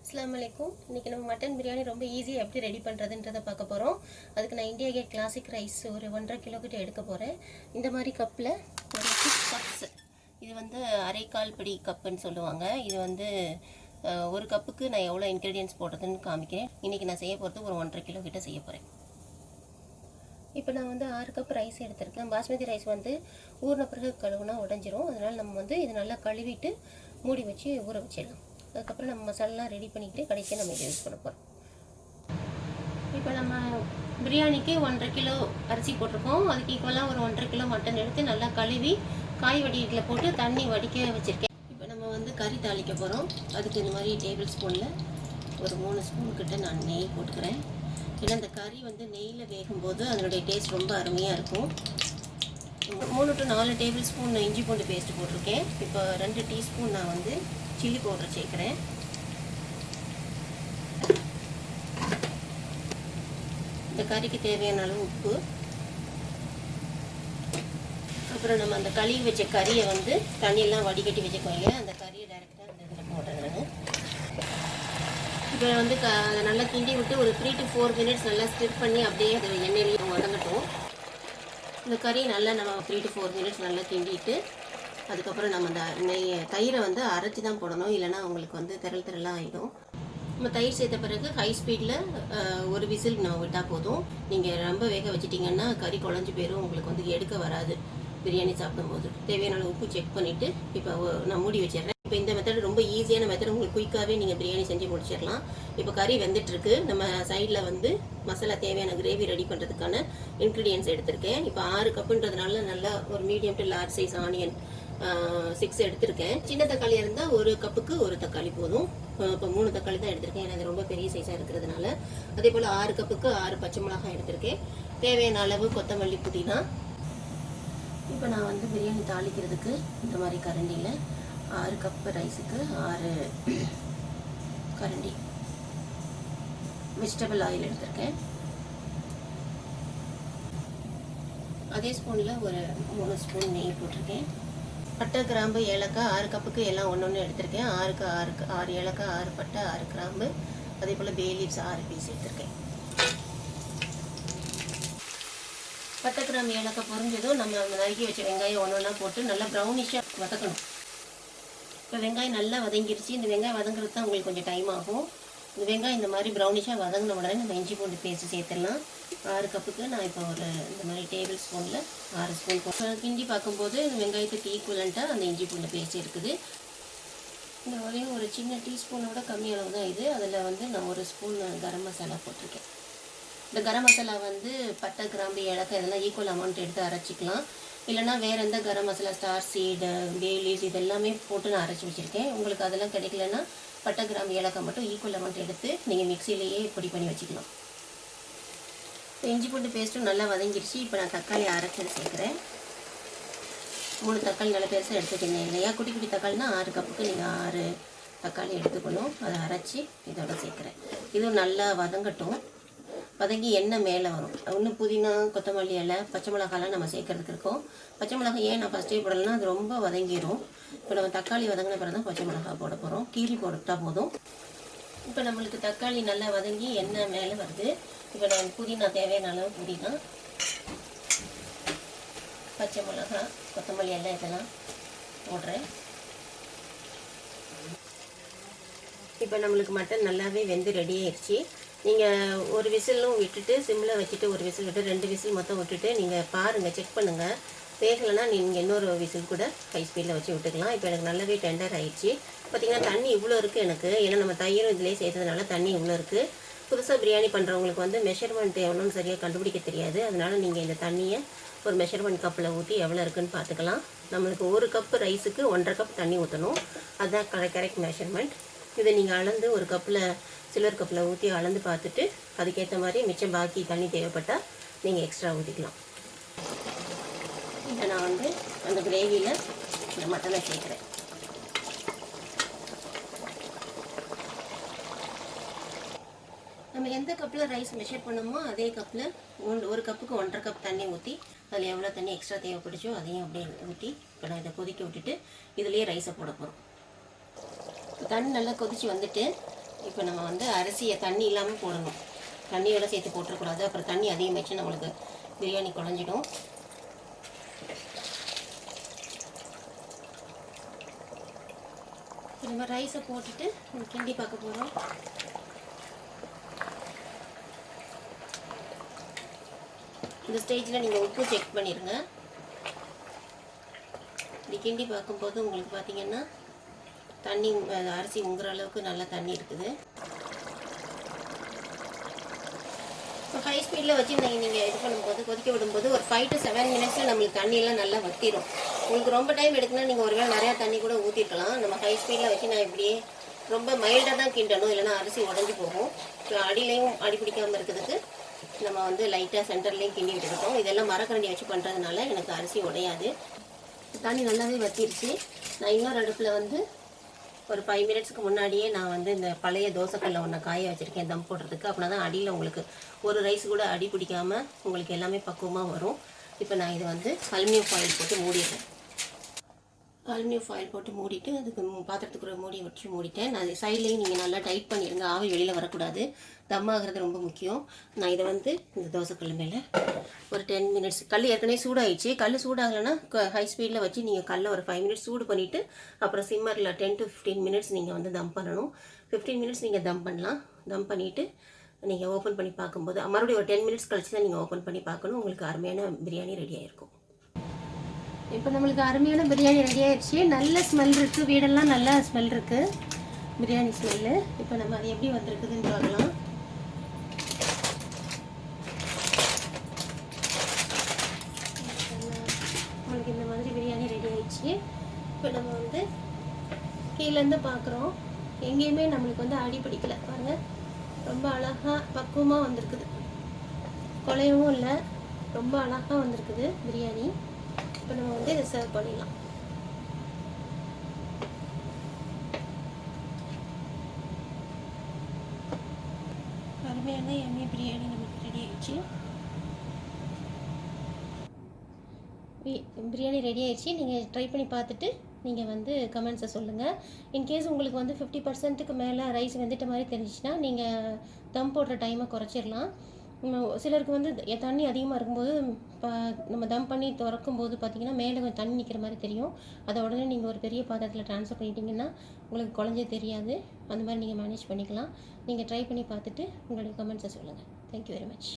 அஸ்ஸலாமு அலைக்கும். இன்றைக்கி நம்ம மட்டன் பிரியாணி ரொம்ப ஈஸியாக எப்படி ரெடி பண்ணுறதுன்றதை பார்க்க போகிறோம். அதுக்கு நான் இந்தியா கேட் கிளாசிக் ரைஸ் ஒரு 1.5 கிலோ கிட்ட எடுக்க போகிறேன். இந்த மாதிரி கப்பில் ஒரு 6 கப்ஸ், இது வந்து அரைக்கால் படி கப்புன்னு சொல்லுவாங்க. இது வந்து ஒரு கப்புக்கு நான் எவ்வளோ இன்க்ரீடியன்ஸ் போடுறதுன்னு காமிக்கிறேன். இன்றைக்கி நான் செய்ய போகிறது ஒரு 1.5 கிலோ கிட்ட செய்ய போகிறேன். இப்போ நான் வந்து 6 கப் ரைஸ் எடுத்திருக்கேன். பாஸ்மதி ரைஸ் வந்து ஊறின பிறகு கழுவுனா உடஞ்சிரும். அதனால் நம்ம வந்து இது நல்லா கழுவிட்டு மூடி வச்சு ஊற வச்சிடலாம். அதுக்கப்புறம் நம்ம மசாலாலாம் ரெடி பண்ணிக்கிட்டு கடைசியாக நம்ம இதை யூஸ் பண்ண போகிறோம். இப்போ நம்ம பிரியாணிக்கு 1.5 கிலோ அரிசி போட்டிருக்கோம். அதுக்கு ஈக்குவலாக ஒரு 1.5 கிலோ மட்டன் எடுத்து நல்லா கழுவி காய் வடிகட்டில் போட்டு தண்ணி வடிக்க வச்சுருக்கேன். இப்போ நம்ம வந்து கறி தாளிக்க போகிறோம். அதுக்கு இந்த மாதிரி டேபிள் ஸ்பூனில் ஒரு 3 ஸ்பூன் கிட்ட நான் நெய் போட்டுக்கிறேன். ஏன்னா இந்த கறி வந்து நெய்யில் வேகும்போது அதனுடைய டேஸ்ட் ரொம்ப அருமையாக இருக்கும். 3 to 4 டேபிள் ஸ்பூன் இஞ்சி பூண்டு பேஸ்ட் போட்டிருக்கேன். இப்போ 2 டீஸ்பூன் நான் வந்து சில்லி பவுடர் சேர்க்குறேன். இந்த கறிக்கு தேவையான அளவு உப்பு. அப்புறம் நம்ம அந்த கழுவி வச்ச கறியை வந்து தண்ணியெல்லாம் வடிகட்டி வச்சுக்கோங்க இல்லையா, அந்த கறியை டைரெக்டாக அந்த இதில் போடுறேன் நான். இப்போ வந்து அதை நல்லா கிண்டி விட்டு ஒரு 3 to 4 மினிட்ஸ் நல்லா ஸ்டிப் பண்ணி அப்படியே அது எண்ணெயிலையும் வதங்கட்டும். இந்த கறியை நல்லா நம்ம 3 to 4 மினிட்ஸ் நல்லா கிண்டிட்டு அதுக்கப்புறம் நம்ம அந்த தயிரை வந்து அரைச்சி தான் போடணும், இல்லைனா உங்களுக்கு வந்து திரளாக ஆகிடும். நம்ம தயிர் சேர்த்த பிறகு ஹை ஸ்பீடில் ஒரு விசில் நம்ம விட்டால் போதும். நீங்கள் ரொம்ப வேக வச்சிட்டிங்கன்னா கறி குழஞ்சி போயிடும், உங்களுக்கு வந்து எடுக்க வராது. பிரியாணி சாப்பிடும்போது தேவையான உப்பு செக் பண்ணிவிட்டு இப்போ நான் மூடி வச்சிடுறேன். இப்போ இந்த மெத்தட் ரொம்ப ஈஸியான மெத்தட், உங்களுக்கு குயிக்காகவே நீங்கள் பிரியாணி செஞ்சு முடிச்சிடலாம். இப்போ கறி வெந்துட்டுருக்கு. நம்ம சைடில் வந்து மசாலா தேவையான கிரேவி ரெடி பண்ணுறதுக்கான இன்க்ரீடியன்ஸ் எடுத்திருக்கேன். இப்போ 6 கப்புன்றதுனால நல்லா ஒரு medium to large size onion 6 எடுத்திருக்கேன். சின்ன தக்காளி இருந்தால் ஒரு கப்புக்கு ஒரு தக்காளி போதும். இப்போ 3 தக்காளி தான் எடுத்திருக்கேன், ஏன்னா அது ரொம்ப பெரிய சைஸாக இருக்கிறதுனால. அதே போல் 6 கப்புக்கு 6 பச்சை மிளகாய் எடுத்திருக்கேன். தேவையான அளவு கொத்தமல்லி, புதினா. இப்போ நான் வந்து பிரியாணி தாளிக்கிறதுக்கு இந்த மாதிரி கரண்டியில் 6 கப்பு ரைஸுக்கு 6 கரண்டி வெஜிடபிள் ஆயில் எடுத்திருக்கேன். அதே ஸ்பூனில் ஒரு 3 ஸ்பூன் நெய் போட்டிருக்கேன். பட்டை, கிராம்பு, ஏலக்காய் 6 கப்புக்கு எல்லாம் ஒன்று எடுத்திருக்கேன். 6 ஏலக்காய், 6 பட்டை, 6 கிராம்பு, அதே போல் பே லீவ்ஸ் 6 பீஸ் எடுத்திருக்கேன். பட்டை, கிராம்பு, ஏலக்காய் பொரிஞ்சதும் நம்ம நறுக்கி வச்ச வெங்காயம் ஒன்றா போட்டு நல்லா ப்ரௌனிஷாக வதக்கணும். இப்போ வெங்காயம் நல்லா வதங்கிருச்சு. இந்த வெங்காயம் வதங்குறது தான் உங்களுக்கு கொஞ்சம் டைம் ஆகும். இந்த வெங்காயம் இந்த மாதிரி ப்ரௌனிஷாக வதங்கின உடனே நம்ம இஞ்சி பூண்டு பேஸ்ட்டு சேர்த்துடலாம். 6 கப்புக்கு நான் இப்போ ஒரு இந்த மாதிரி டேபிள் ஸ்பூனில் 6 ஸ்பூன் கிண்டி பார்க்கும்போது வெங்காயத்துக்கு ஈக்குவலண்ட்டாக அந்த இஞ்சி பூண்டு பேஸ்ட் இருக்குது. இந்த ஒரே ஒரு சின்ன டீஸ்பூனோட கம்மி அளவு தான் இது. அதில் வந்து நான் 1 ஸ்பூன் கரம் மசாலா போட்டிருக்கேன். இந்த கரம் மசாலா வந்து பட்டை, கிராம்பு, ஏலக்காய் இதெல்லாம் ஈக்குவல் அமௌண்ட் எடுத்து அரைச்சிக்கலாம். இல்லைனா வேறு எந்த garam masala, star seed, bay leaves இதெல்லாமே போட்டு நான் அரைச்சி வச்சுருக்கேன். உங்களுக்கு அதெல்லாம் கிடைக்கலன்னா பட்டை, கிராம்பு, ஏலக்காய் மட்டும் ஈக்குவல் அமௌண்ட் எடுத்து நீங்கள் மிக்சியிலேயே பொடி பண்ணி வச்சுக்கலாம். இப்போ இஞ்சி பூண்டு பேஸ்ட்டும் நல்லா வதங்கிடுச்சு. இப்போ நான் தக்காளி அரைச்சி சேர்க்குறேன். 3 தக்காளி நல்ல பெருசாக எடுத்துக்கிட்டேன் இல்லையா. குட்டி குட்டி தக்காளினா 6 கப்புக்கு நீங்கள் 6 தக்காளி எடுத்துக்கணும். அதை அரைச்சி இதோட சேர்க்குறேன். இதுவும் நல்லா வதங்கட்டும். வதங்கி எண்ணெய் மேலே வரும். இன்னும் புதினா, கொத்தமல்லி இலை, பச்சை மிளகாலாம் நம்ம சேர்க்கறதுக்கு இருக்கோம். பச்சை மிளகாய் ஏன் நான் ஃபஸ்ட்டே போடலைன்னா அது ரொம்ப வதங்கிடும். இப்போ நம்ம தக்காளி வதங்கின பிறகு தான் பச்சை மிளகாய் போட போகிறோம். கீரி போட்டுட்டா போதும். இப்போ நம்மளுக்கு தக்காளி நல்லா வதங்கி எண்ணெய் மேலே வருது. இப்போ நான் புதினா தேவையான அளவு புதினா, பச்சை மிளகாய், கொத்தமல்லி எல்லாம் இதெல்லாம் போடுறேன். இப்போ நம்மளுக்கு மட்டன் நல்லாவே வெந்து ரெடி ஆயிடுச்சு. நீங்கள் ஒரு விசிலும் விட்டுட்டு சிம்மில் வச்சுட்டு ஒரு விசில் விட்டு 2 விசில் மொத்தம் விட்டுட்டு நீங்கள் பாருங்கள், செக் பண்ணுங்கள். வேகலைன்னா நீங்கள் இன்னொரு விசில் கூட ஹை ஸ்பீடில் வச்சு விட்டுக்கலாம். இப்போ எனக்கு நல்லாவே டெண்டர் ஆகிடுச்சு. பார்த்திங்கன்னா தண்ணி இவ்வளோ இருக்குது எனக்கு, ஏன்னா நம்ம தயிரும் இதிலே சேர்த்ததுனால தண்ணி இவ்வளோ இருக்குது. புதுசாக பிரியாணி பண்ணுறவங்களுக்கு வந்து மெஷர்மெண்ட் எவ்வளோன்னு சரியாக கண்டுபிடிக்க தெரியாது. அதனால் நீங்கள் இந்த தண்ணியை ஒரு மெஷர்மெண்ட் கப்பில் ஊற்றி எவ்வளோ இருக்குதுன்னு பார்த்துக்கலாம். நம்மளுக்கு 1 கப்பு ரைஸுக்கு 1.5 கப் தண்ணி ஊற்றணும். அதுதான் கரெக்ட் மெஷர்மெண்ட். இதை நீங்கள் அளந்து ஒரு கப்பில் சில்வர் கப்பில் ஊற்றி அளந்து பார்த்துட்டு அதுக்கேற்ற மாதிரி மிச்சம் பாக்கி தண்ணி தேவைப்பட்டால் நீங்கள் எக்ஸ்ட்ரா ஊற்றிக்கலாம். இப்போ நான் வந்து அந்த கிரேவியில் இந்த மட்டனை சேர்க்குறேன். நம்ம எந்த கப்பில் ரைஸ் மெஷர் பண்ணோமோ அதே கப்பில் 1 கப்புக்கு 1.5 கப் தண்ணி ஊற்றி அதில் எவ்வளோ தண்ணி எக்ஸ்ட்ரா தேவைப்படுச்சோ அதையும் அப்படியே ஊற்றி இப்போ நான் இதை கொதிக்க விட்டுட்டு இதுலேயே ரைஸை போட போகிறோம். தண்ணி நல்லா கொதித்து வந்துட்டு இப்போ நம்ம வந்து அரிசியை தண்ணி இல்லாமல் போடணும். தண்ணியோட சேர்த்து போட்டுறக்கூடாது, அப்புறம் தண்ணி அதிகமாகிடுச்சு நம்மளுக்கு பிரியாணி குழஞ்சிடும். நம்ம ரைஸை போட்டுட்டு கிண்டி பார்க்க போகிறோம். இந்த ஸ்டேஜில் நீங்கள் உப்பு செக் பண்ணிடுங்க. இப்படி கிண்டி பார்க்கும்போது உங்களுக்கு பார்த்தீங்கன்னா தண்ணி அரிசி உங்குற அளவுக்கு நல்லா தண்ணி இருக்குது. இப்போ ஹை ஸ்பீடில் வச்சு நீங்கள் இது பண்ணும்போது கொதிக்க விடும்போது ஒரு 5 to 7 மினிட்ஸில் நம்மளுக்கு தண்ணியெல்லாம் நல்லா வற்றிடும். உங்களுக்கு ரொம்ப டைம் எடுக்குன்னா நீங்கள் ஒருவேளை நிறையா தண்ணி கூட ஊற்றிருக்கலாம். நம்ம ஹை ஸ்பீடில் வச்சு நான் இப்படியே ரொம்ப மைல்டாக தான் கிண்டணும், இல்லைனா அரிசி உடஞ்சி போகும். இப்போ அடியிலையும் அடி பிடிக்காமல் இருக்கிறதுக்கு நம்ம வந்து லைட்டாக சென்டர்லேயும் கிண்டி விட்டுக்கிட்டோம். இதெல்லாம் மரக்கரண்டி வச்சு பண்ணுறதுனால எனக்கு அரிசி உடையாது. தண்ணி நல்லாவே வற்றிருச்சு. நான் இன்னொரு அடுப்பில் வந்து ஒரு 5 மினிட்ஸ்க்கு முன்னாடியே நான் வந்து இந்த பழைய தோசைக்கல்லை ஒன்று காய வச்சுருக்கேன் தம் போடுறதுக்கு. அப்படின்னா தான் அடியில் உங்களுக்கு ஒரு ரைஸ் கூட அடி பிடிக்காமல் உங்களுக்கு எல்லாமே பக்குவமாக வரும். இப்போ நான் இதை வந்து அலுமினியம் ஃபாயில் போட்டு மூடிடுறேன். அலுமினியம் ஃபாயில் போட்டு மூடிட்டு அதுக்கு பாத்திரத்துக்குள்ள மூடி வச்சு மூடிட்டேன். நான் சைட்லேயும் நீங்கள் நல்லா டைட் பண்ணிடுங்க, ஆவி வெளியில் வரக்கூடாது. தம் ஆகிறது ரொம்ப முக்கியம். நான் இதை வந்து இந்த தோசைக்கல் மேலே ஒரு 10 மினிட்ஸ், கல் ஏற்கனவே சூடாகிடுச்சு. கல் சூடாகலைன்னா ஹை ஸ்பீடில் வச்சு நீங்கள் கல்லை ஒரு 5 மினிட்ஸ் சூடு பண்ணிவிட்டு அப்புறம் சிம்மரில் 10 to 15 மினிட்ஸ் நீங்கள் வந்து தம் பண்ணணும். 15 மினிட்ஸ் நீங்கள் தம் பண்ணலாம். தம் பண்ணிவிட்டு நீங்கள் ஓப்பன் பண்ணி பார்க்கும்போது மறுபடியும் ஒரு 10 மினிட்ஸ் கழிச்சு தான் நீங்கள் ஓப்பன் பண்ணி பார்க்கணும். உங்களுக்கு அருமையான பிரியாணி ரெடி ஆகிருக்கும். இப்போ நம்மளுக்கு அருமையான பிரியாணி ரெடி ஆயிடுச்சு. நல்ல ஸ்மெல் இருக்குது, வீடெல்லாம் நல்ல ஸ்மெல் இருக்குது, பிரியாணி ஸ்மெல்லு. இப்போ நம்ம அது எப்படி வந்திருக்குதுன்னு பார்க்கலாம். நம்மளுக்கு இந்த மாதிரி பிரியாணி ரெடி ஆயிடுச்சு. இப்போ நம்ம வந்து கீழேருந்து பார்க்குறோம், எங்கேயுமே நம்மளுக்கு வந்து அடி பிடிக்கல பாருங்கள். ரொம்ப அழகாக பக்குவமாக வந்திருக்குது, குலையவும் இல்லை, ரொம்ப அழகாக வந்திருக்குது பிரியாணி. இப்போ நம்ம வந்து இதை சர்வ் பண்ணிடலாம். அருமையான எம்மி பிரியாணி நமக்கு ரெடி ஆயிடுச்சு. பிரியாணி ரெடி ஆயிடுச்சு. நீங்கள் ட்ரை பண்ணி பார்த்துட்டு நீங்கள் வந்து கமெண்ட்ஸை சொல்லுங்கள். இன்கேஸ் உங்களுக்கு வந்து 50%க்கு மேலே ரைஸ் வெந்துட்ட மாதிரி தெரிஞ்சிச்சுன்னா நீங்கள் தம் போடுற டைமை குறைச்சிடலாம். சிலருக்கு வந்து தண்ணி அதிகமாக இருக்கும்போது நம்ம தம் பண்ணி திறக்கும்போது பார்த்திங்கன்னா மேலே கொஞ்சம் தண்ணி நிற்கிற மாதிரி தெரியும். அதை உடனே நீங்கள் ஒரு பெரிய பாத்திரத்தில் ட்ரான்ஸ்ஃபர் பண்ணிட்டீங்கன்னா உங்களுக்கு குழஞ்சே தெரியாது. அந்த மாதிரி நீங்கள் மேனேஜ் பண்ணிக்கலாம். நீங்கள் ட்ரை பண்ணி பார்த்துட்டு உங்களுடைய கமெண்ட்ஸை சொல்லுங்கள். Thank you very much.